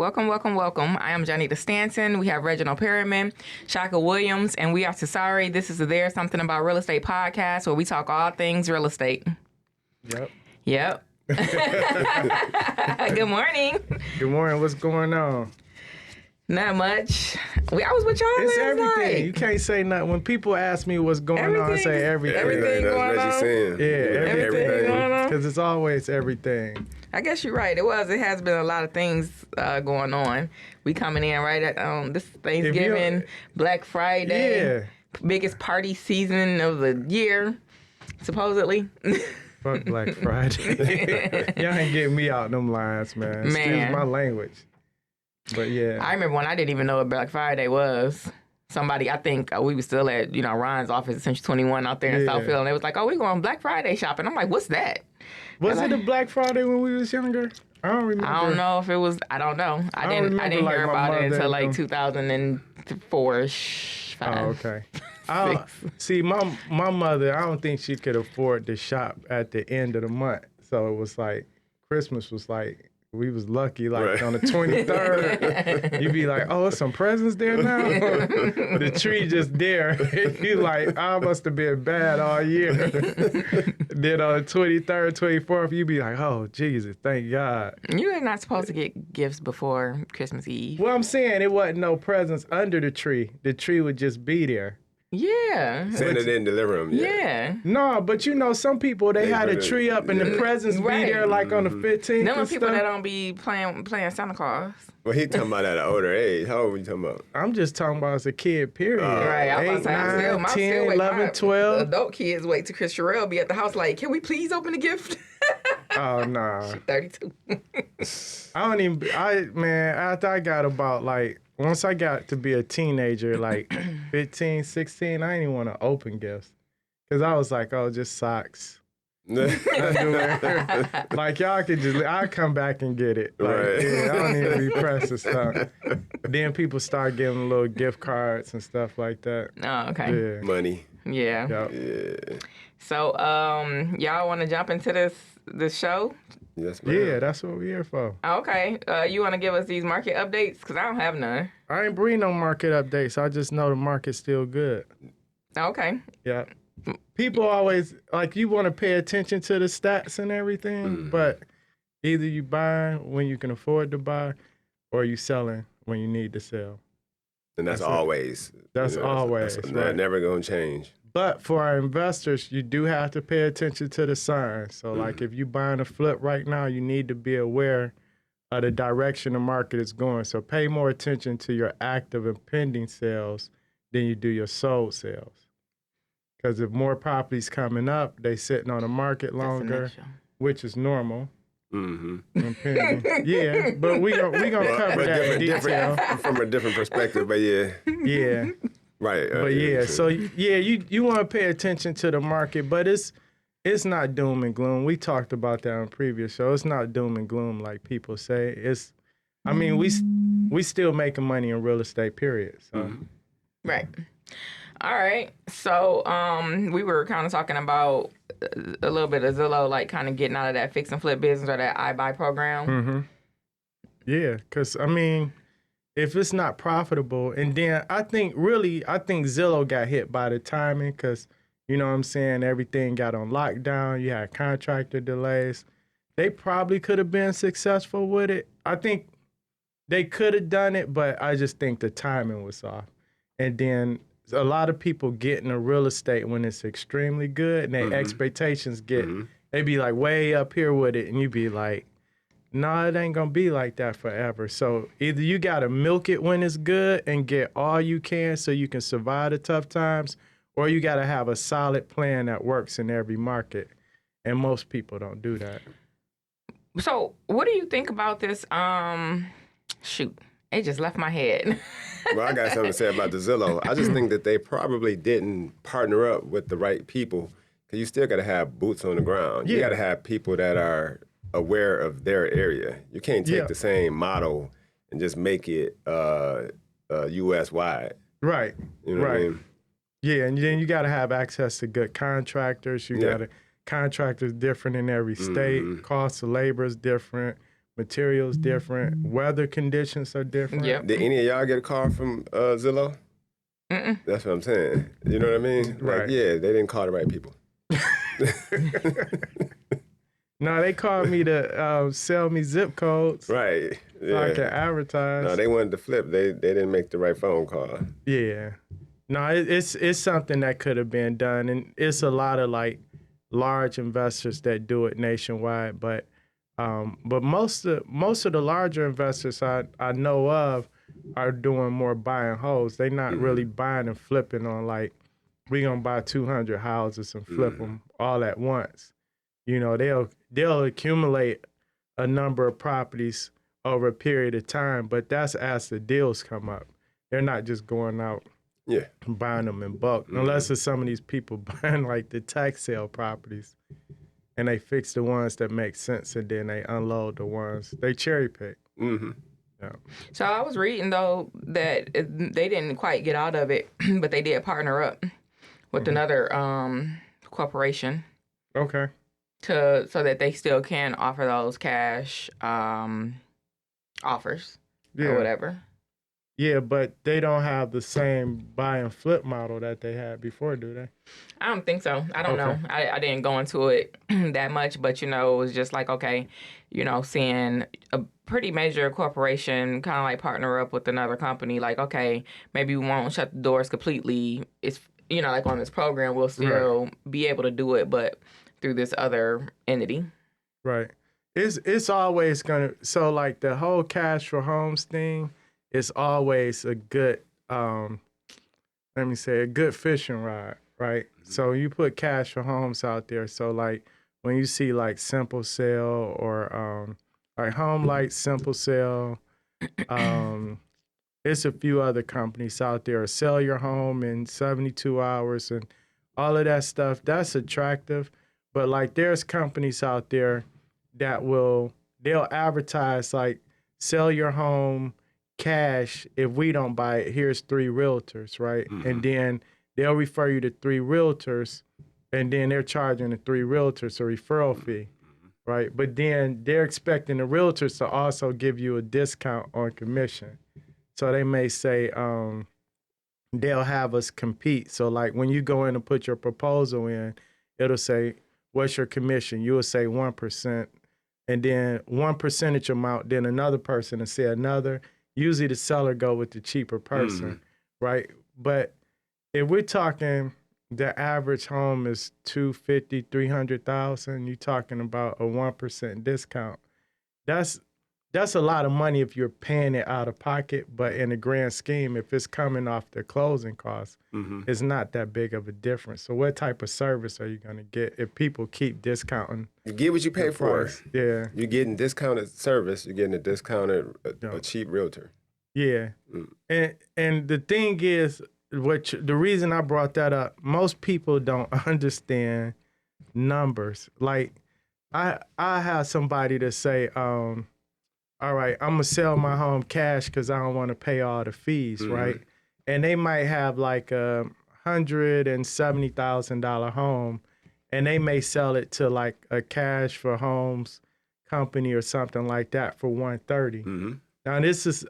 Welcome, welcome, welcome. I am Janita Stanton. We have Reginald Perriman, Shaka Williams, and we are TSARE. This is the There's Something About Real Estate podcast where we talk all things real estate. Yep. Good morning. Good morning. What's going on? Not much. I was with y'all It's last everything. night. You can't say nothing. When people ask me what's going on, I say everything. Everything That's going what on? you're saying. Yeah, Everything going on? Because it's always everything. I guess you're right. It has been a lot of things going on. We coming in right at this Thanksgiving, Black Friday, biggest party season of the year, supposedly. Fuck Black Friday. Y'all ain't getting me out them lines, man. Excuse my language. But yeah. I remember when I didn't even know what Black Friday was. Somebody, I think we was still at, Ryan's office at Century 21 out there in Southfield, and they was like, oh, we going Black Friday shopping. I'm like, what's that? Was it a Black Friday when we was younger? I don't remember. I don't know if it was, I don't know. I didn't hear about it until like 2004-ish. Oh, okay. See, my mother, I don't think she could afford to shop at the end of the month. So it was like, Christmas was like, we was lucky, like on the 23rd, you'd be like, oh, there's some presents there now? The tree just there. You like, I must have been bad all year. Then on the 23rd, 24th, you'd be like, oh, Jesus, thank God. You're not supposed to get gifts before Christmas Eve. Well, I'm saying it wasn't no presents under the tree. The tree would just be there. Yeah. Santa didn't deliver them yet. Yeah. No, but some people, they had a tree up and the presents be there like on the 15th. Them are people that don't be playing Santa Claus. Well, he talking about at an older age. How old are you talking about? I'm just talking about as a kid, period. Right. I was 8, 9, 10, 11, 12. Adult kids wait till Chris Sherrill be at the house like, can we please open the gift? Oh, nah. 32. After I got about once I got to be a teenager, like 15, 16, I didn't even want to open gifts. Because I was like, oh, just socks. Underwear. Like, y'all could I'll come back and get it. Like, I don't even be pressed or stuff. Then people start giving little gift cards and stuff like that. Oh, okay. Yeah. Money. Yeah. Yep. Yeah. So, y'all want to jump into this show? Yes, ma'am. Yeah, that's what we're here for. Okay. You want to give us these market updates? Because I don't have none. I ain't bring no market updates. I just know the market's still good. Okay. Yeah. People always, you want to pay attention to the stats and everything, but either you buy when you can afford to buy or you selling when you need to sell. And that's always. That's always. That's never going to change. But for our investors, you do have to pay attention to the signs. So, if you're buying a flip right now, you need to be aware of the direction the market is going. So pay more attention to your active and pending sales than you do your sold sales. Because if more properties coming up, they sitting on the market longer, which is normal. Mm-hmm. Yeah, but we gonna cover that in detail from a different perspective. But yeah. Yeah. Right. But you want to pay attention to the market, but it's not doom and gloom. We talked about that on previous show. It's not doom and gloom like people say. We still making money in real estate, period. So. Right. All right. So we were kind of talking about a little bit of Zillow, like kind of getting out of that fix and flip business or that iBuy program. Mm-hmm. Yeah, because, if it's not profitable, and then I think Zillow got hit by the timing because, you know what I'm saying, everything got on lockdown. You had contractor delays. They probably could have been successful with it. I think they could have done it, but I just think the timing was off. And then a lot of people get into real estate when it's extremely good, and their expectations they be like way up here with it, and you be like, no, it ain't gonna be like that forever. So either you gotta milk it when it's good and get all you can so you can survive the tough times, or you gotta have a solid plan that works in every market. And most people don't do that. So what do you think about this? Shoot, it just left my head. Well, I got something to say about the Zillow. I just think that they probably didn't partner up with the right people, because you still got to have boots on the ground. You got to have people that are aware of their area. You can't take the same model and just make it U.S. wide. Right. You know what I mean? Yeah, and then you got to have access to good contractors. You got to contractors different in every state. Cost of labor is different. materials different, weather conditions are different. Yep. Did any of y'all get a call from Zillow? Mm-mm. That's what I'm saying. You know what I mean? Right. Like, yeah, they didn't call the right people. No, they called me to sell me zip codes Right. so I Yeah. can advertise. No, they wanted to flip. They didn't make the right phone call. Yeah. No, it's something that could have been done, and it's a lot of like large investors that do it nationwide. But most of the larger investors I know of are doing more buy and holds. They're not really buying and flipping on like we gonna buy 200 houses and flip them all at once. You know, they'll accumulate a number of properties over a period of time, but that's as the deals come up. They're not just going out Yeah. buying them in bulk, unless it's some of these people buying like the tax sale properties, and they fix the ones that make sense, and then they unload the ones they cherry pick. Mm-hmm. Yeah. So I was reading though that they didn't quite get out of it, but they did partner up with another corporation Okay. so that they still can offer those cash offers Yeah. or whatever. Yeah, but they don't have the same buy and flip model that they had before, do they? I don't think so. I don't Okay. know. I didn't go into it that much, but it was just like, okay, seeing a pretty major corporation kind of like partner up with another company, like, okay, maybe we won't shut the doors completely. It's, like on this program, we'll still be able to do it, but through this other entity. Right. It's always gonna, so like the whole cash for homes thing is always a good a good fishing rod, right? So you put cash for homes out there. So like when you see like Simple Sale or like Home Light, Simple Sale, it's a few other companies out there. Sell your home in 72 hours and all of that stuff. That's attractive. But like there's companies out there that they'll advertise like sell your home cash. If we don't buy it, here's 3 realtors, right? And then they'll refer you to 3 realtors, and then they're charging the 3 realtors a referral fee, right? But then they're expecting the realtors to also give you a discount on commission. So they may say they'll have us compete. So like when you go in and put your proposal in, it'll say, what's your commission? You will say 1%, and then 1 percentage amount, then another person will say another. Usually the seller go with the cheaper person, right? But if we're talking the average home is $250,000, $300,000, you're talking about a 1% discount. That's a lot of money if you're paying it out of pocket, but in the grand scheme, if it's coming off the closing costs, it's not that big of a difference. So what type of service are you going to get if people keep discounting? You get what you pay for. Yeah. You're getting discounted service. You're getting a discounted, a cheap realtor. Yeah. And the thing is, the reason I brought that up, most people don't understand numbers. Like I have somebody to say, all right, I'm gonna sell my home cash because I don't want to pay all the fees, right? And they might have like a $170,000 home, and they may sell it to like a cash for homes company or something like that for $130,000. Now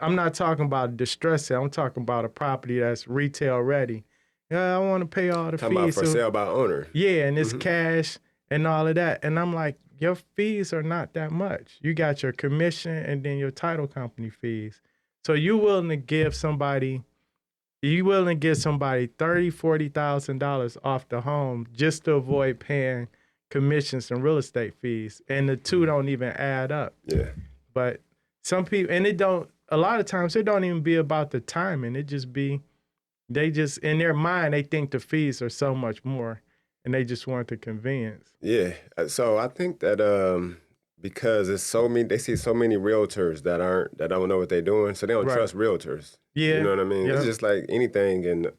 I'm not talking about distress sale. I'm talking about a property that's retail ready. Yeah, I want to pay all the Talking fees. about for sale by owner. Yeah, and it's cash and all of that. And I'm like, your fees are not that much. You got your commission and then your title company fees. So you willing to give somebody $30,000, $40,000 off the home just to avoid paying commissions and real estate fees. And the two don't even add up. Yeah. But some people, and a lot of times it don't even be about the timing. It just be, in their mind, they think the fees are so much more. And they just want the convenience. Yeah. So I think that because it's so many, they see so many realtors that don't know what they're doing, so they don't trust realtors. Yeah. You know what I mean? Yeah. It's just like anything. And I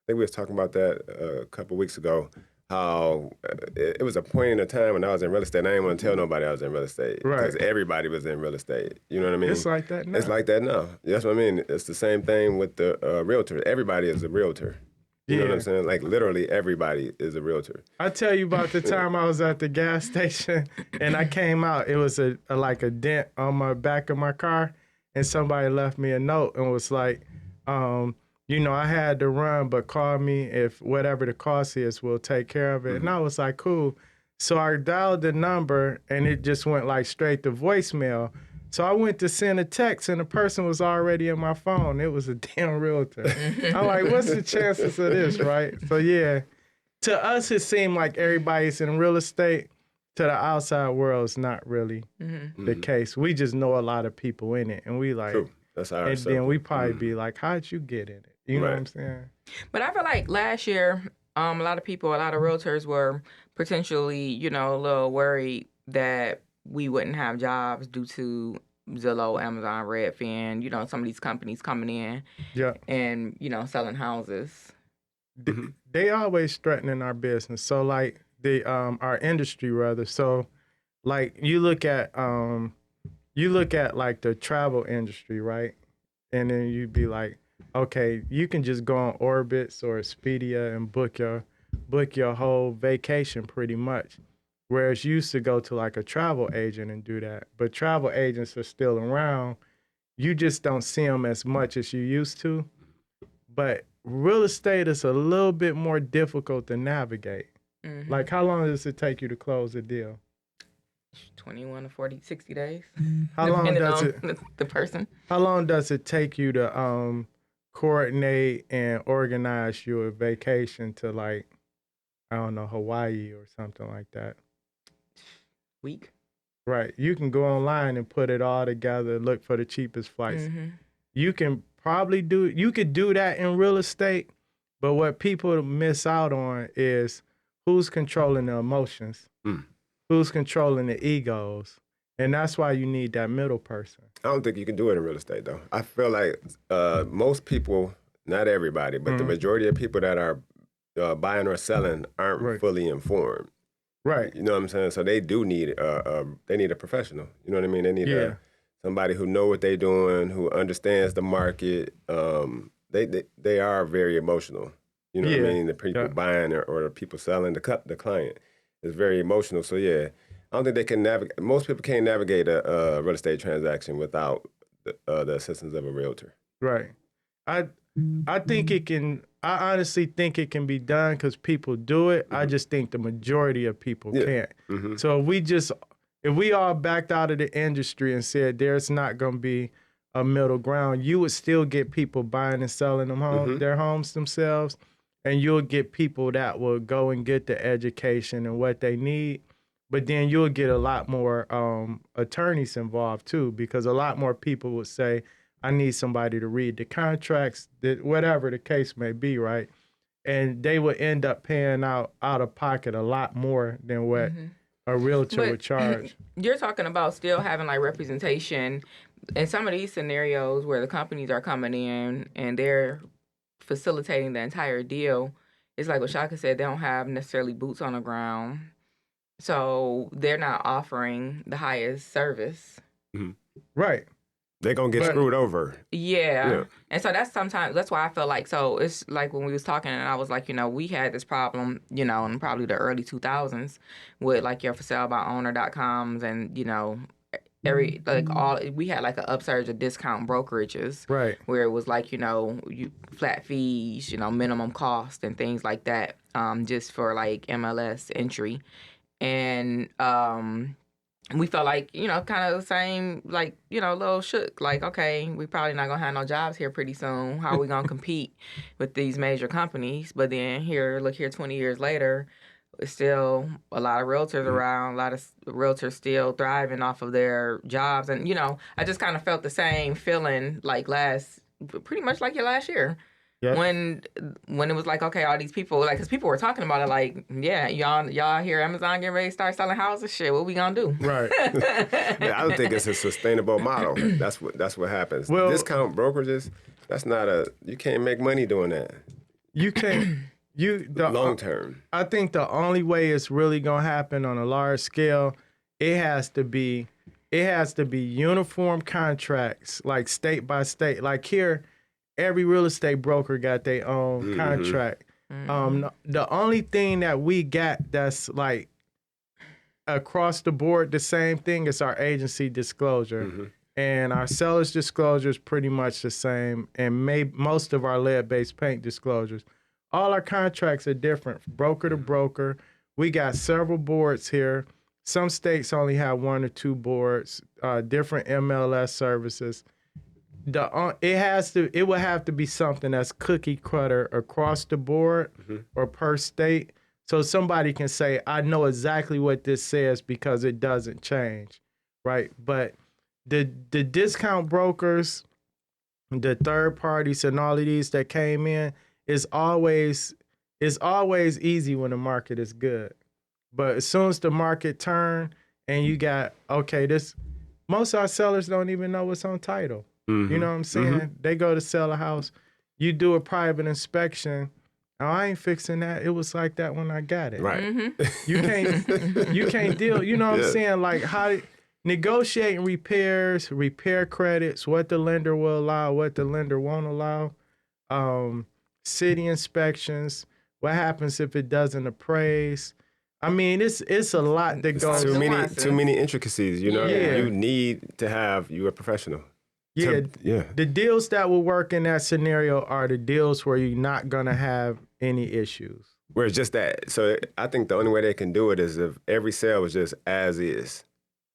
think we was talking about that a couple weeks ago. How it was a point in a time when I was in real estate. I didn't want to tell nobody I was in real estate because everybody was in real estate. You know what I mean? It's like that now. It's like that now. That's what I mean. It's the same thing with the realtor. Everybody is a realtor. You know what I'm saying? Like literally everybody is a realtor. I tell you about the time I was at the gas station and I came out. It was a dent on my back of my car, and somebody left me a note and was like, I had to run, but call me if whatever the cost is, we'll take care of it. And I was like, cool. So I dialed the number and it just went like straight to voicemail. So I went to send a text and the person was already in my phone. It was a damn realtor. I'm like, what's the chances of this, right? So yeah, to us it seemed like everybody's in real estate. To the outside world, it's not really the case. We just know a lot of people in it, and we like, true. That's our and circle. then we probably be like, how'd you get in it? You know what I'm saying? But I feel like last year, a lot of realtors were potentially, a little worried that we wouldn't have jobs due to Zillow, Amazon, Redfin, some of these companies coming in and, selling houses. They always threatening our business. So like our industry rather. So like you look at like the travel industry, right? And then you'd be like, okay, you can just go on Orbitz or Expedia and book your whole vacation pretty much. Whereas you used to go to like a travel agent and do that. But travel agents are still around. You just don't see them as much as you used to. But real estate is a little bit more difficult to navigate. Mm-hmm. Like how long does it take you to close a deal? 21 to 40, 60 days. How long does the person? How long does it take you to coordinate and organize your vacation to like, I don't know, Hawaii or something like that? Week. Right. You can go online and put it all together, look for the cheapest flights. Mm-hmm. You can probably you could do that in real estate, but what people miss out on is who's controlling the emotions, who's controlling the egos. And that's why you need that middle person. I don't think you can do it in real estate, though. I feel like most people, not everybody, but the majority of people that are buying or selling aren't fully informed. Right. You know what I'm saying? So they do need they need a professional. You know what I mean? They need somebody who know what they're doing, who understands the market. They are very emotional. You know what I mean? The people buying or the people selling, the client is very emotional. So yeah, I don't think they can navigate. Most people can't navigate a real estate transaction without the assistance of a realtor. Right. I think it can. I honestly think it can be done because people do it. I just think the majority of people can't. Mm-hmm. So if we all backed out of the industry and said there's not going to be a middle ground, you would still get people buying and selling their homes themselves, and you'll get people that will go and get the education and what they need. But then you'll get a lot more attorneys involved too, because a lot more people would say, I need somebody to read the contracts, whatever the case may be, right? And they would end up paying out of pocket a lot more than what a realtor would charge. You're talking about still having like representation in some of these scenarios where the companies are coming in and they're facilitating the entire deal. It's like what Shaka said, they don't have necessarily boots on the ground. So they're not offering the highest service. Mm-hmm. Right. They're going to get screwed over. Yeah. And so that's why I feel like, so it's like when we was talking and I was like, we had this problem, in probably the early 2000s with like your for sale by owner.coms and, we had like an upsurge of discount brokerages. Right. Where it was like, you flat fees, minimum cost and things like that, just for like MLS entry. And, we felt like, kind of the same, like, a little shook. Like, okay, we probably not going to have no jobs here pretty soon. How are we going to compete with these major companies? But then look here, 20 years later, it's still a lot of realtors around, a lot of realtors still thriving off of their jobs. And, I just kind of felt the same feeling like pretty much like your last year. Yep. When it was like, okay, all these people, like, because people were talking about it, like, yeah, y'all hear Amazon getting ready to start selling houses? Shit, what we gonna do? Right. I don't think it's a sustainable model. That's what happens. Well, discount brokerages, you can't make money doing that. You can't. Long term. I think the only way it's really gonna happen on a large scale, it has to be uniform contracts, like state by state. Like here, every real estate broker got their own contract. The only thing that we got that's like across the board the same thing is our agency disclosure. And our seller's disclosure is pretty much the same, and most of our lead-based paint disclosures. All our contracts are different, broker to broker. We got several boards here. Some states only have 1 or 2 boards, different MLS services. It would have to be something that's cookie cutter across the board or per state, so somebody can say, I know exactly what this says because it doesn't change, right? But the discount brokers, the third parties, and all of these that came in, it's always easy when the market is good. But as soon as the market turn and you got, most of our sellers don't even know what's on title. You know what I'm saying? They go to sell a house, you do a private inspection. Oh, I ain't fixing that. It was like that when I got it. Right. You can't deal. You know what I'm saying? Like how negotiating repairs, repair credits, what the lender will allow, what the lender won't allow, city inspections, what happens if it doesn't appraise. I mean, it's a lot that goes. Too many intricacies. You know, you need to have you a professional. The deals that will work in that scenario are the deals where you're not gonna have any issues. Where it's just that. So I think the only way they can do it is if every sale was just as is.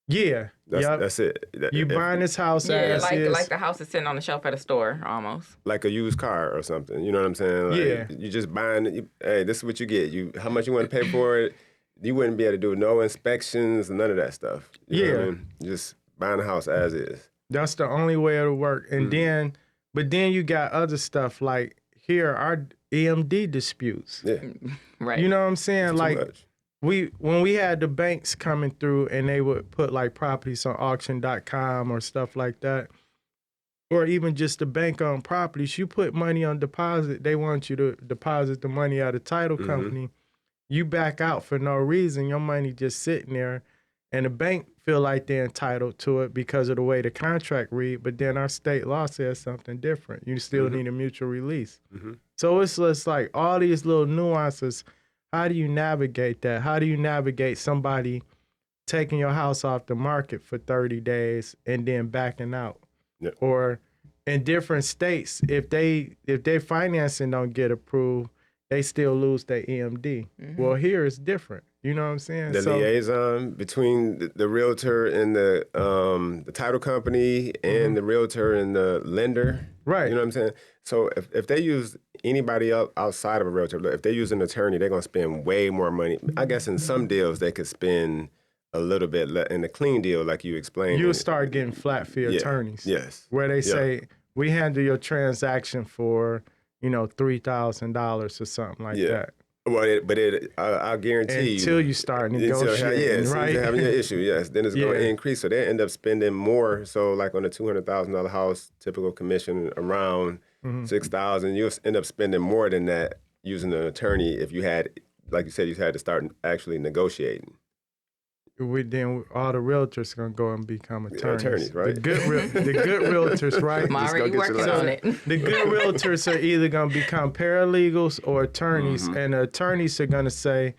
Yeah, that's it. You buying this house as is. Like the house is sitting on the shelf at a store almost. Like a used car or something. You know what I'm saying? Like, you just buying it. Hey, this is what you get. How much you want to pay for it? You wouldn't be able to do no inspections and none of that stuff. You know what I mean? Just buying a house as is. That's the only way it'll work. And then you got other stuff like here, our EMD disputes. Yeah. Right. You know what I'm saying? Like when we had the banks coming through and they would put like properties on auction.com or stuff like that, or even just the bank on properties, you put money on deposit, they want you to deposit the money at a title company. You back out for no reason, your money just sitting there, and the bank feel like they're entitled to it because of the way the contract read, but then our state law says something different. You still need a mutual release. So it's just like all these little nuances. How do you navigate that? How do you navigate somebody taking your house off the market for 30 days and then backing out? Yeah. Or in different states, if their financing don't get approved, they still lose their EMD. Well, here it's different. You know what I'm saying? The liaison between the realtor and the title company and the realtor and the lender. Right. You know what I'm saying? So if they use anybody else outside of a realtor, if they use an attorney, they're going to spend way more money. I guess in some deals they could spend a little bit in the clean deal, like you explained. You'll start getting flat fee attorneys. Yes. Where they say, we handle your transaction for, $3,000 or something like that. Well, I guarantee until you start negotiating, right? Until having your issue, yes. Then it's going to increase. So they end up spending more. So like on a $200,000 house, typical commission around $6,000, you'll end up spending more than that using an attorney if you had, like you said, you had to start actually negotiating. Then all the realtors gonna go and become attorneys, right? The good realtors, right? Mari, you working on it. The good realtors are either gonna become paralegals or attorneys, and the attorneys are gonna say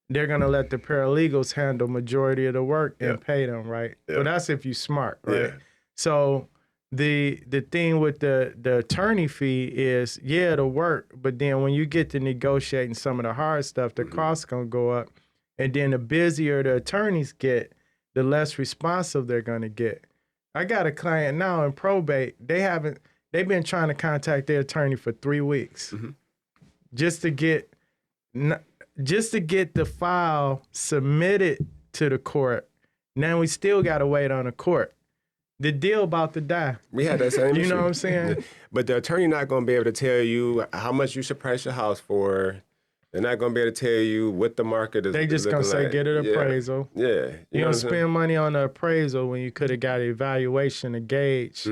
they're gonna let the paralegals handle majority of the work and pay them, right? So that's if you smart, right? Yeah. So the thing with the attorney fee is it'll work, but then when you get to negotiating some of the hard stuff, the costs gonna go up. And then the busier the attorneys get, the less responsive they're going to get. I got a client now in probate. They've been trying to contact their attorney for 3 weeks just to get the file submitted to the court. Now we still got to wait on the court. The deal about to die. We had that same issue. You know what I'm saying? But the attorney not going to be able to tell you how much you should price your house for. They're not going to be able to tell you what the market is. They just going to say, get an appraisal. Yeah. You don't spend money on the appraisal when you could have got an evaluation to gauge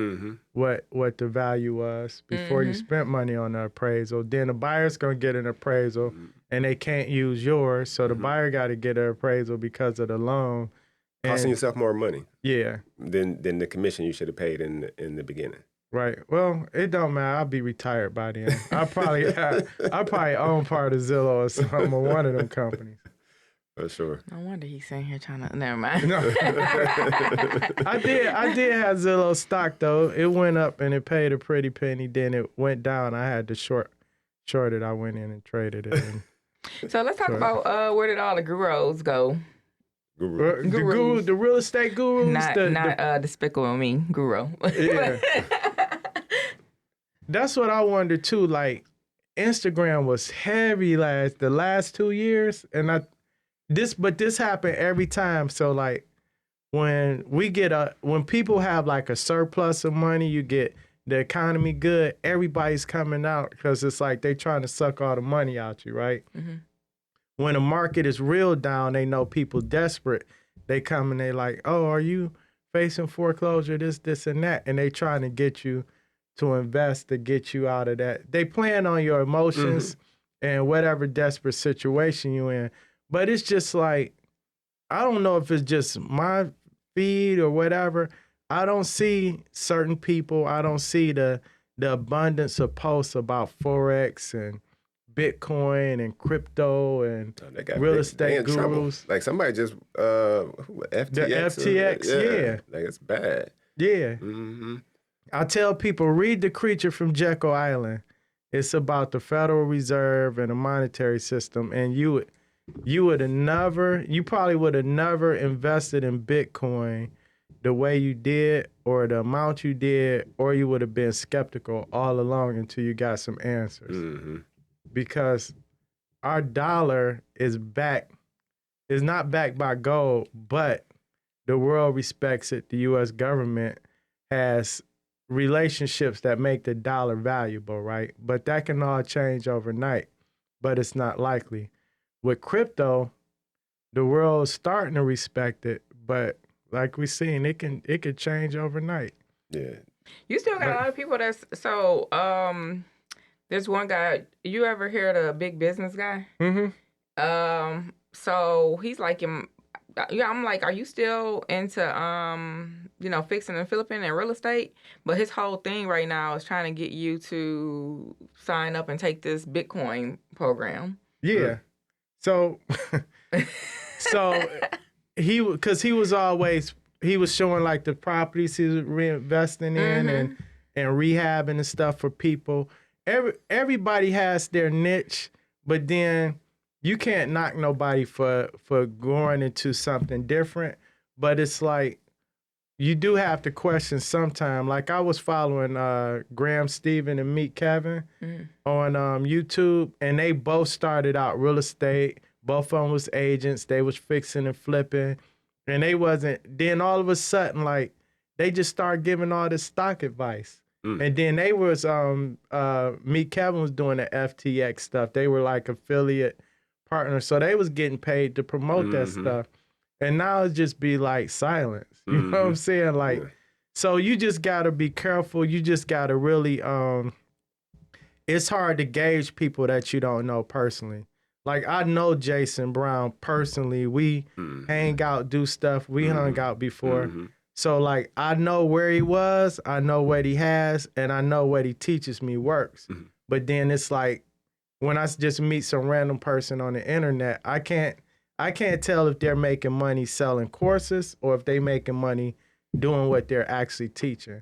what the value was before you spent money on the appraisal. Then the buyer's going to get an appraisal and they can't use yours. So the buyer got to get an appraisal because of the loan. Costing yourself more money. Yeah. Than the commission you should have paid in the beginning. Right. Well, it don't matter. I'll be retired by then. I probably own part of Zillow or something, or one of them companies. For sure. No wonder he's sitting here trying to. Never mind. No. I did have Zillow stock though. It went up and it paid a pretty penny. Then it went down. I had to short it. I went in and traded it. So let's talk about where did all the gurus go? The real estate gurus. Not Despicable Me guru. Yeah. That's what I wonder too. Like Instagram was heavy the last 2 years, and this happened every time. So like when people have like a surplus of money, you get the economy good, everybody's coming out because it's like they trying to suck all the money out you, right? Mm-hmm. When the market is real down, they know people desperate. They come and they like, oh, are you facing foreclosure, this and that? And they trying to get you to invest to get you out of that. They playing on your emotions and whatever desperate situation you in. But it's just like, I don't know if it's just my feed or whatever. I don't see certain people. I don't see the abundance of posts about Forex and Bitcoin and crypto and real estate gurus. Trouble. Like somebody just FTX. The FTX, yeah. Like it's bad. Yeah. Mm-hmm. I tell people, read The Creature from Jekyll Island. It's about the Federal Reserve and the monetary system, and you probably would have never invested in Bitcoin the way you did or the amount you did, or you would have been skeptical all along until you got some answers. Mm-hmm. Because our dollar is not backed by gold, but the world respects it. The U.S. government has relationships that make the dollar valuable, right? But that can all change overnight, but it's not likely. With crypto, the world is starting to respect it, but like we seen, it could change overnight. Yeah. You still got a lot of people there's one guy, you ever hear of the big business guy? Mm-hmm. So he's like, I'm like, are you still into, fixing and flipping and real estate? But his whole thing right now is trying to get you to sign up and take this Bitcoin program. Yeah. So he was showing like the properties he was reinvesting in and rehabbing and stuff for people. Everybody has their niche, but then you can't knock nobody for going into something different. But it's like you do have to question sometime. Like I was following Graham Stephan and Meet Kevin on YouTube, and they both started out real estate. Both of them was agents. They was fixing and flipping, and they wasn't. Then all of a sudden, like they just started giving all this stock advice. And then they was Meet Kevin was doing the FTX stuff. They were like affiliate partners, so they was getting paid to promote that stuff. And now it just be like silence. You know what I'm saying? Like, so you just gotta be careful. You just gotta really. It's hard to gauge people that you don't know personally. Like I know Jason Brown personally. We hang out, do stuff. We hung out before. So, like, I know where he was, I know what he has, and I know what he teaches me works. But then it's like, when I just meet some random person on the internet, I can't tell if they're making money selling courses or if they making money doing what they're actually teaching.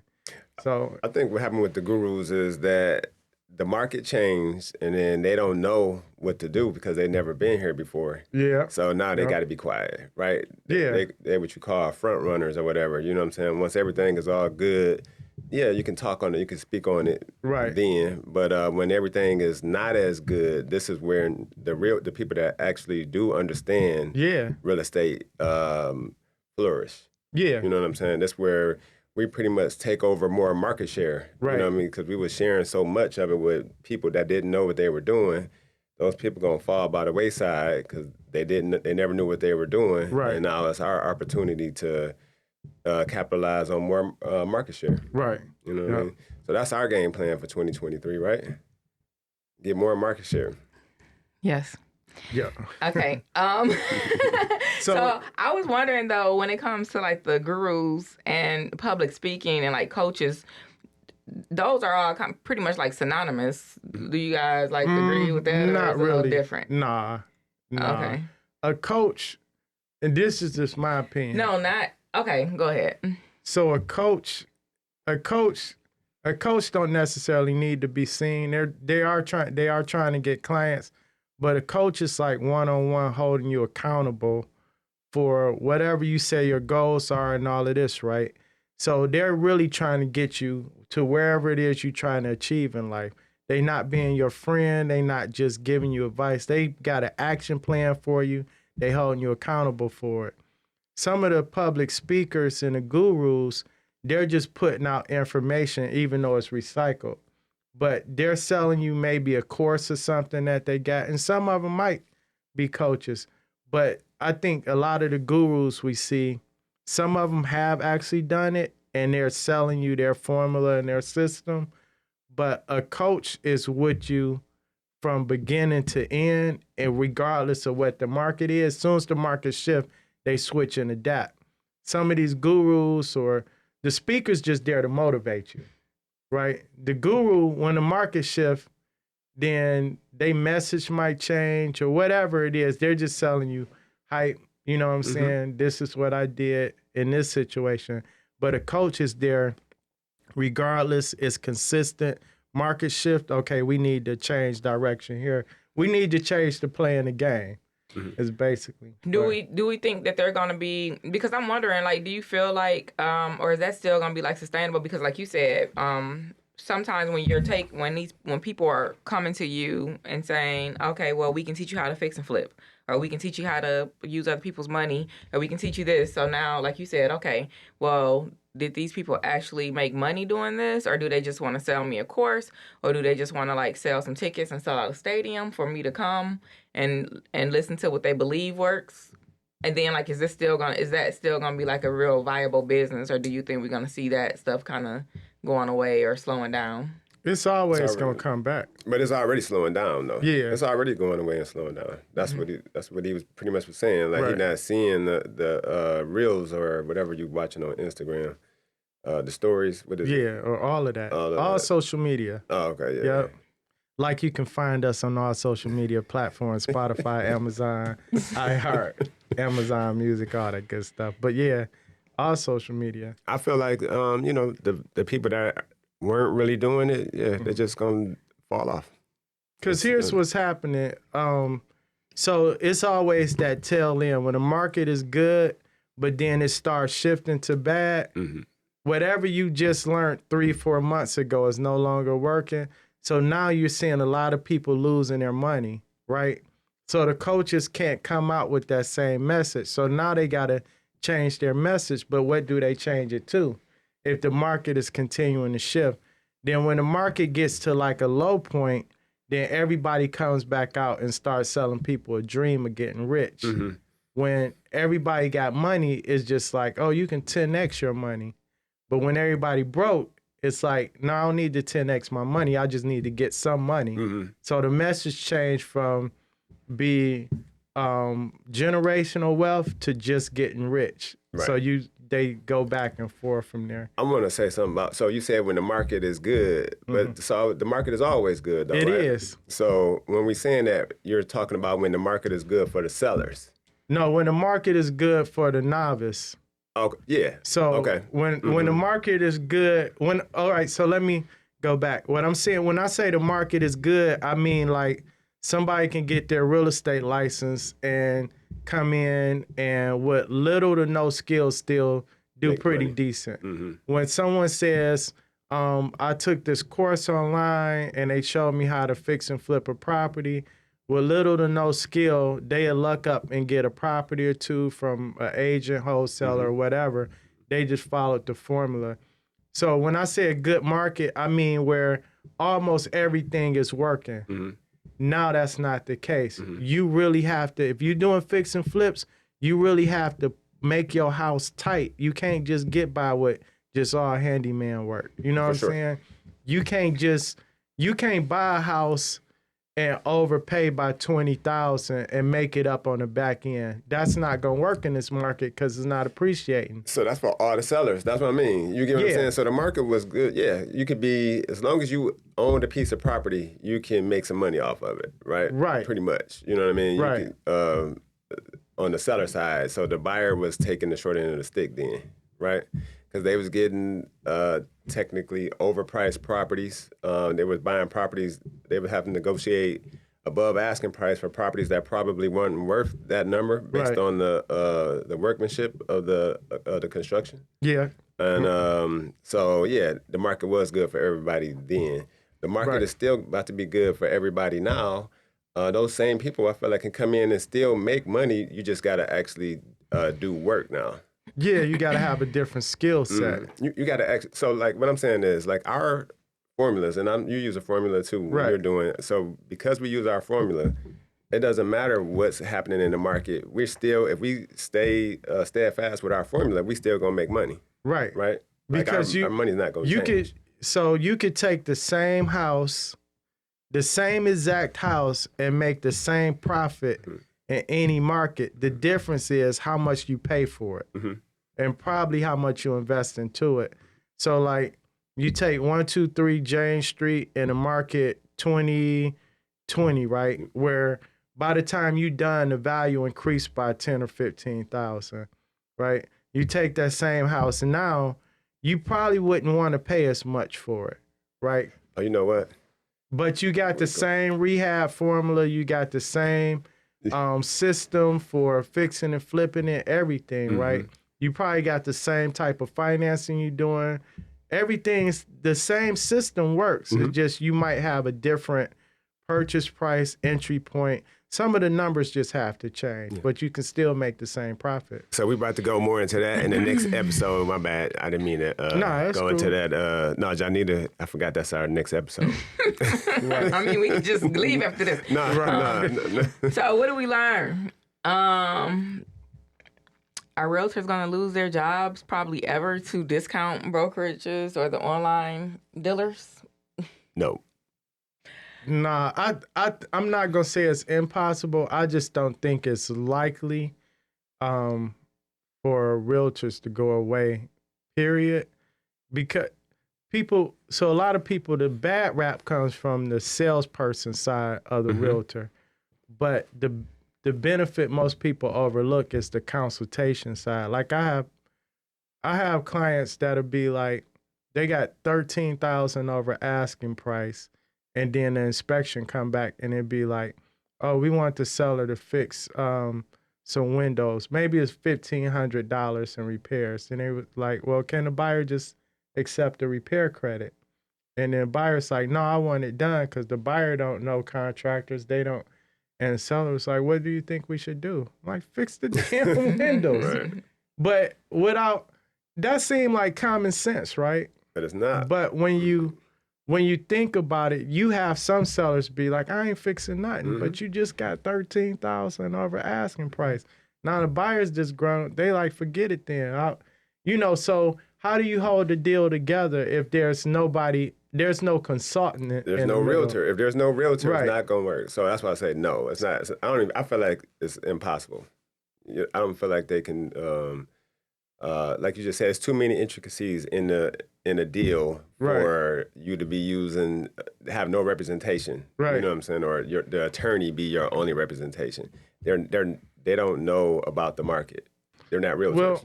So I think what happened with the gurus is that the market changed, and then they don't know what to do because they've never been here before. Yeah. So now they got to be quiet, right? They're what you call front runners or whatever. You know what I'm saying? Once everything is all good, yeah, you can talk on it, you can speak on it, right? Then, but when everything is not as good, this is where the people that actually do understand, real estate, flourish. Yeah. You know what I'm saying? That's where we pretty much take over more market share. Right. You know what I mean? Because we were sharing so much of it with people that didn't know what they were doing. Those people gonna fall by the wayside because they never knew what they were doing. Right. And now it's our opportunity to capitalize on more market share. Right. You know what I mean? So that's our game plan for 2023, right? Get more market share. Yes. Yeah. Okay. So I was wondering though, when it comes to like the gurus and public speaking and like coaches, those are all pretty much like synonymous. Do you guys like agree with that, or not is it a really little different? Nah. Okay. A coach, and this is just my opinion. No, not okay. Go ahead. So a coach don't necessarily need to be seen. They are trying to get clients, but a coach is like one-on-one holding you accountable for whatever you say your goals are and all of this, right? So they're really trying to get you to wherever it is you're trying to achieve in life. They not being your friend. They not just giving you advice. They got an action plan for you. They holding you accountable for it. Some of the public speakers and the gurus, they're just putting out information, even though it's recycled. But they're selling you maybe a course or something that they got. And some of them might be coaches. But I think a lot of the gurus we see, some of them have actually done it and they're selling you their formula and their system. But a coach is with you from beginning to end, and regardless of what the market is, as soon as the market shifts, they switch and adapt. Some of these gurus or the speakers just there to motivate you, right? The guru, when the market shifts, then they message might change or whatever it is. They're just selling you hype. You know what I'm saying? This is what I did in this situation. But a coach is there regardless. It's consistent. Market shift. Okay, we need to change direction here. We need to change the play in the game. Is basically. Do we think that they're gonna be, because I'm wondering, like, do you feel like or is that still gonna be like sustainable? Because like you said, sometimes when people are coming to you and saying, okay, well, we can teach you how to fix and flip, or we can teach you how to use other people's money, or we can teach you this. So now, like you said, okay, well, did these people actually make money doing this, or do they just want to sell me a course, or do they just want to like sell some tickets and sell out a stadium for me to come and listen to what they believe works? And then, like, is that still gonna be like a real viable business, or do you think we're gonna see that stuff kind of going away or slowing down? It's always gonna come back. But it's already slowing down, though. Yeah, it's already going away and slowing down. That's what he was pretty much saying. Like, he's not seeing the reels or whatever you watching on Instagram, the stories. What is it? Yeah, or all of that. All social media. Oh, okay, yeah. Yep. Like, you can find us on all social media platforms: Spotify, Amazon, iHeart, Amazon Music, all that good stuff. But yeah, all social media. I feel like the people that weren't really doing it, they're just gonna fall off. Because here's what's happening. So it's always that tail end when the market is good, but then it starts shifting to bad. Whatever you just learned 3-4 months ago is no longer working. So now you're seeing a lot of people losing their money, right? So the coaches can't come out with that same message. So now they got to change their message. But what do they change it to? If the market is continuing to shift, then when the market gets to like a low point, then everybody comes back out and starts selling people a dream of getting rich. When everybody got money, it's just like, oh, you can 10x your money. But when everybody broke, it's like, no, I don't need to 10x my money. I just need to get some money. So the message changed from be generational wealth to just getting rich. Right. So they go back and forth from there. I'm going to say something about, so you said when the market is good, but so the market is always good, though, It right? is. So when we're saying that, you're talking about when the market is good for the sellers. No, when the market is good for the novice. Okay. Yeah. So when the market is good, all right, so let me go back. What I'm saying, when I say the market is good, I mean like somebody can get their real estate license and come in and with little to no skills still do pretty decent. When someone says, I took this course online and they showed me how to fix and flip a property, with little to no skill, they'll luck up and get a property or two from an agent, wholesaler, or whatever. They just followed the formula. So when I say a good market, I mean where almost everything is working. Now that's not the case. You really have to, if you're doing fix and flips, you really have to make your house tight. You can't just get by with just all handyman work. You know what I'm saying? You can't buy a house and overpay by 20,000 and make it up on the back end. That's not gonna work in this market because it's not appreciating. So that's for all the sellers. That's what I mean. You get what I'm saying? So the market was good. Yeah, you could be, as long as you owned a piece of property, you can make some money off of it, right? Right. Pretty much. You know what I mean? Right. You can, on the seller side, so the buyer was taking the short end of the stick then, right? Because they was getting technically overpriced properties. They was buying properties. They would have to negotiate above asking price for properties that probably weren't worth that number based on the workmanship of the construction. Yeah. And so yeah, the market was good for everybody then. The market is still about to be good for everybody now. Those same people, I feel like, can come in and still make money. You just got to actually do work now. Yeah, you got to have a different skill set. You got to actually. So, like, what I'm saying is, like, our formulas, and you use a formula too when you're doing. So, because we use our formula, it doesn't matter what's happening in the market. We're still, if we stay steadfast with our formula, we still gonna make money. Right. Right. Because like our money's not gonna change. You could take the same house, the same exact house, and make the same profit in any market. The difference is how much you pay for it, and probably how much you invest into it. So, like, you take 123 James Street in the market 2020, right? Where by the time you done, the value increased by 10 or 15,000, right? You take that same house, and now you probably wouldn't want to pay as much for it, right? Oh, you know what? But you got the same rehab formula. You got the same system for fixing and flipping it, everything, right? You probably got the same type of financing you're doing. Everything's the same system works. It's just you might have a different purchase price, entry point. Some of the numbers just have to change, but you can still make the same profit. So we're about to go more into that in the next episode. My bad. I didn't mean to go into that. No, Janita, I forgot that's our next episode. I mean, we can just leave after this. No. So what do we learn? Are realtors going to lose their jobs probably ever to discount brokerages or the online dealers? No. Nah, I'm not gonna say it's impossible. I just don't think it's likely for realtors to go away, period. Because a lot of people, the bad rap comes from the salesperson side of the realtor. But the benefit most people overlook is the consultation side. Like I have clients that'll be like, they got 13,000 over asking price. And then the inspection come back and it'd be like, oh, we want the seller to fix some windows. Maybe it's $1,500 in repairs. And they was like, well, can the buyer just accept the repair credit? And then the buyer's like, no, I want it done because the buyer don't know contractors. They don't. And the seller was like, what do you think we should do? I'm like, fix the damn windows. But that seemed like common sense, right? But it's not. But when you think about it, you have some sellers be like, I ain't fixing nothing, but you just got 13,000 over asking price. Now the buyers just grown, they like, forget it then. So how do you hold the deal together if there's no consultant? There's no realtor. If there's no realtor, Right. It's not gonna work. So that's why I say no. It's not. I feel like it's impossible. I don't feel like they can. Like you just said, it's too many intricacies in a deal for you to be have no representation. Right. You know what I'm saying? Or the attorney be your only representation. They don't know about the market. They're not realtors. Well,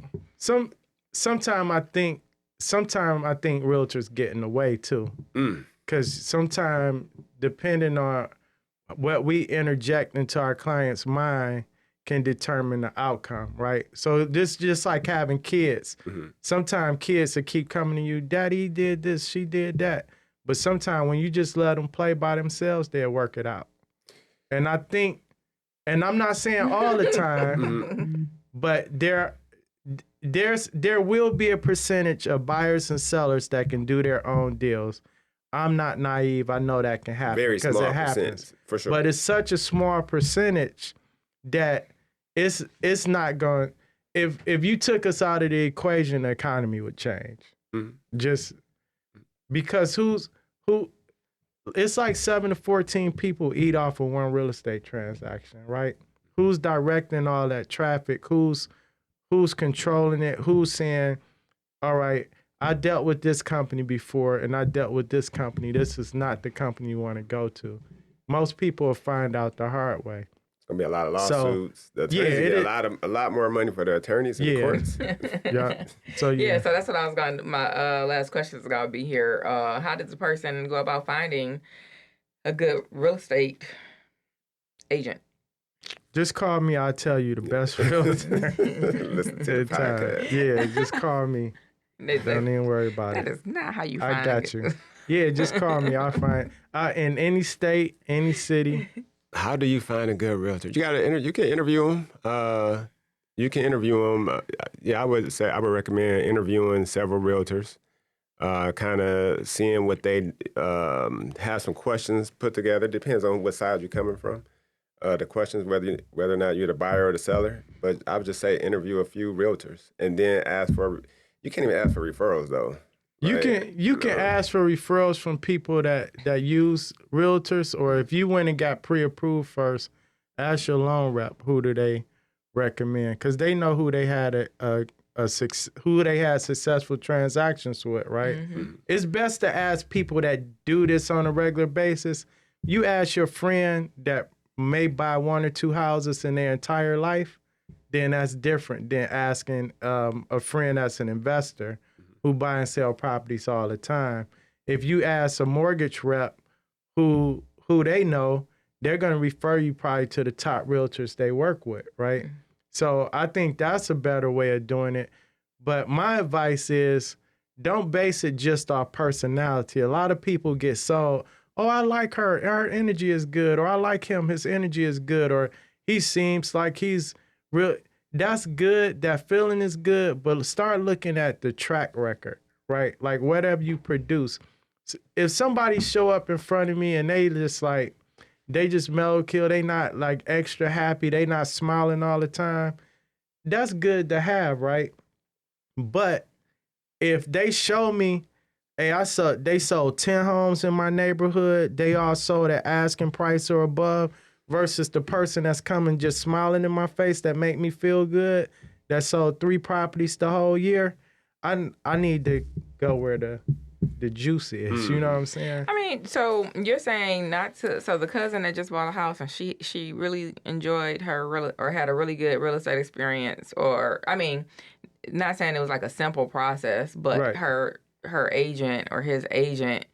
sometimes I think realtors get in the way too. Because sometimes, depending on what we interject into our client's mind, can determine the outcome, right? So this just like having kids. Sometimes kids will keep coming to you, Daddy did this, she did that. But sometimes when you just let them play by themselves, they'll work it out. And I think, and I'm not saying all the time, but there will be a percentage of buyers and sellers that can do their own deals. I'm not naive. I know that can happen. Very small it happens. percentage, for sure. But it's such a small percentage that it's not going. If you took us out of the equation, the economy would change. Just because who it's like 7 to 14 people eat off of one real estate transaction, right? Who's directing all that traffic? Who's controlling it? Who's saying, all right, I dealt with this company before and I dealt with this company. This is not the company you want to go to. Most people will find out the hard way. It's gonna be a lot of lawsuits. The attorneys get a lot more money for the attorneys in the courts. Yeah. So so that's what I was going to, my last question is going to be here. How does a person go about finding a good real estate agent? Just call me. I'll tell you the best realtor. Listen to the podcast. Yeah, just call me. Don't even worry about it. That is not how you find I got you. Yeah, just call me. I'll find in any state, any city. How do you find a good realtor? You can interview them. You can interview them. I would recommend interviewing several realtors, kind of seeing what they have some questions put together. Depends on what side you're coming from. The questions, whether or not you're the buyer or the seller. But I would just say interview a few realtors and then ask for. You can't even ask for referrals though. Right? You can ask for referrals from people that use realtors, or if you went and got pre-approved first, ask your loan rep who do they recommend, because they know who they had who they had successful transactions with, right? Mm-hmm. It's best to ask people that do this on a regular basis. You ask your friend that may buy 1 or 2 houses in their entire life, then that's different than asking a friend that's an investor who buy and sell properties all the time. If you ask a mortgage rep who they know, they're going to refer you probably to the top realtors they work with, right? Mm-hmm. So I think that's a better way of doing it. But my advice is don't base it just off personality. A lot of people get sold, oh, I like her energy is good, or I like him, his energy is good, or he seems like he's real. That's good. That feeling is good, but start looking at the track record, right? Like whatever you produce. If somebody show up in front of me and they just mellow kill, they not like extra happy, they not smiling all the time, that's good to have, right? But if they show me, hey, they sold 10 homes in my neighborhood, they all sold at asking price or above, versus the person that's coming just smiling in my face that make me feel good, that sold 3 properties the whole year, I need to go where the juice is. You know what I'm saying? I mean, so you're saying so the cousin that just bought a house and she really enjoyed or had a really good real estate experience, or, I mean, not saying it was like a simple process, but right. her agent or his agent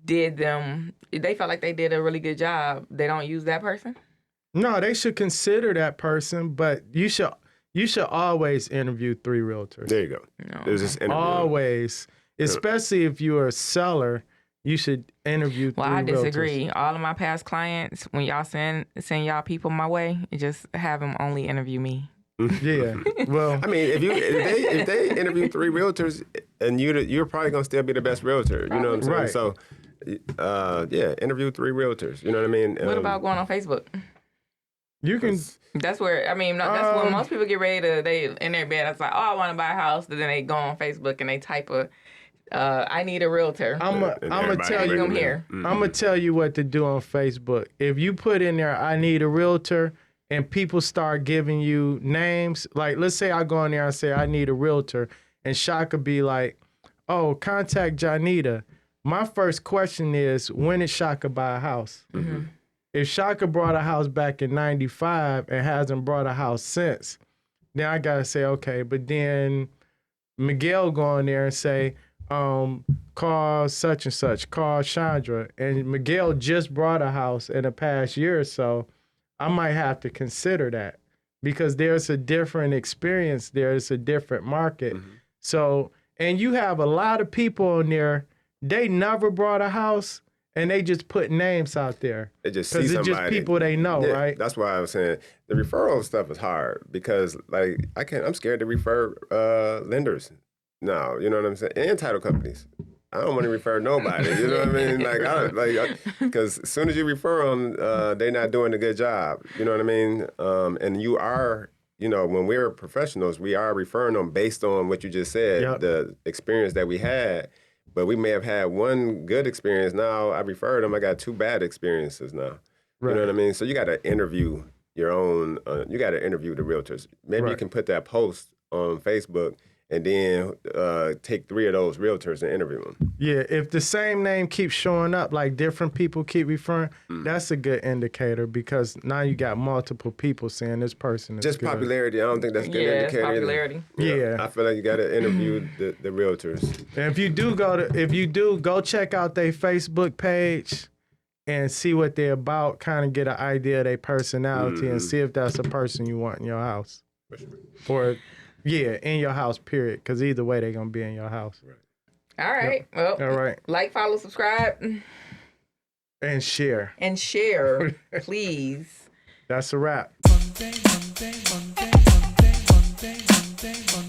they felt like they did a really good job. They don't use that person? No, they should consider that person, but you should always interview 3 realtors. There you go. No. There's this interview. Always. Especially if you're a seller, you should interview 3 realtors. Well, I disagree. Realtors. All of my past clients, when y'all send y'all people my way, just have them only interview me. Yeah. Well, I mean, if they interview 3 realtors, and you're probably gonna still be the best realtor. You know what I'm saying? Right. So, interview 3 realtors. You know what I mean? What about going on Facebook? You can. That's where that's when most people get ready to. They in their bed. It's like, oh, I want to buy a house. But then they go on Facebook and they type I need a realtor. I'm gonna tell you. I'm gonna tell you what to do on Facebook. If you put in there, I need a realtor, and people start giving you names, like let's say I go in there and say I need a realtor, and Shaka be like, oh, contact Janita. My first question is, when did Shaka buy a house? Mm-hmm. If Shaka brought a house back in 95 and hasn't brought a house since, then I gotta say, okay, but then Miguel go in there and say, call such and such, call Chandra, and Miguel just brought a house in the past year or so, I might have to consider that because there's a different experience, there's a different market. Mm-hmm. So, and you have a lot of people on there, they never brought a house and they just put names out there. They just see somebody. It's just people they know, right? That's why I was saying the referral stuff is hard because like I'm scared to refer lenders. No, you know what I'm saying? And title companies. I don't want to refer nobody. You know what I mean? Because as soon as you refer them, they're not doing a good job. You know what I mean? And you are, when we're professionals, we are referring them based on what you just said, yep. The experience that we had. But we may have had one good experience. Now I referred them. I got 2 bad experiences now. Right. You know what I mean? So you got to interview your own. You got to interview the realtors. Maybe you can put that post on Facebook and then take 3 of those realtors and interview them. Yeah, if the same name keeps showing up, like different people keep referring, that's a good indicator because now you got multiple people saying this person is just good. Popularity. I don't think that's good Yeah, indicator. popularity. Yeah. I feel like you got to interview the realtors. And if you do go check out their Facebook page and see what they're about, kind of get an idea of their personality and see if that's a person you want in your house. Or in your house, period. Because either way, they're going to be in your house. All right. Well, all right. Like, follow, subscribe. And share. And share, please. That's a wrap. Monday, Monday, Monday, Monday, Monday, Monday, Monday.